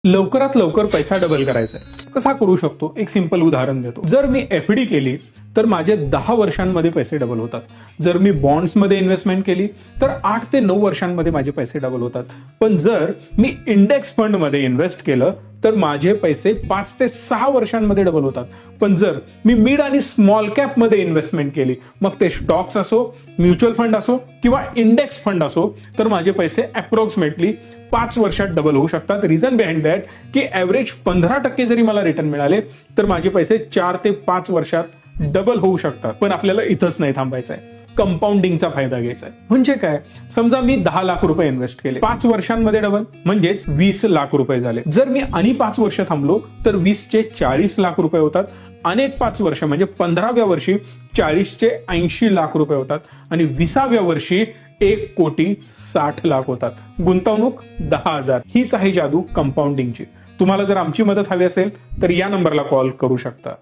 लवकरात लवकर पैसा डबल करायचा आहे, कसा करू शकतो? एक सिंपल उदाहरण देतो. जर मी एफडी केली तर माझे 10 वर्षांमध्ये पैसे डबल होतात. जर मी बॉन्ड्समध्ये इन्व्हेस्टमेंट केली तर 8 ते 9 वर्षांमध्ये माझे पैसे डबल होतात. पण जर मी इंडेक्स फंडमध्ये इन्व्हेस्ट केलं तर माझे पैसे 5 ते 6 वर्षांमध्ये डबल होतात. पण जर मी मिड आणि स्मॉल कॅप मध्ये इन्व्हेस्टमेंट केली, मग ते स्टॉक्स असो, म्युच्युअल फंड असो किंवा इंडेक्स फंड असो, तर माझे पैसे अप्रॉक्सिमेटली 5 वर्षात डबल होऊ शकतात. रिझन बिहाइंड दॅट की ऍव्हरेज 15% जरी मला रिटर्न मिळाले तर माझे पैसे 4 ते 5 वर्षात डबल होऊ शकतात. पण आपल्याला इथंच नाही थांबायचं आहे, कंपाऊंडिंगचा फायदा घ्यायचा आहे. म्हणजे काय? समजा मी 10 लाख रुपये इन्व्हेस्ट केले, 5 वर्षांमध्ये डबल म्हणजेच 20 लाख रुपये झाले. जर मी आणि 5 वर्ष थांबलो तर 20 चे 40 लाख रुपये होतात. अनेक 5 वर्ष म्हणजे 15व्या वर्षी 40 चे 80 लाख रुपये होतात आणि 20व्या वर्षी 1,60,00,000 होतात. गुंतवणूक 10,000. हीच आहे जादू कंपाऊंडिंगची. तुम्हाला जर आमची मदत हवी असेल तर या नंबरला कॉल करू शकता.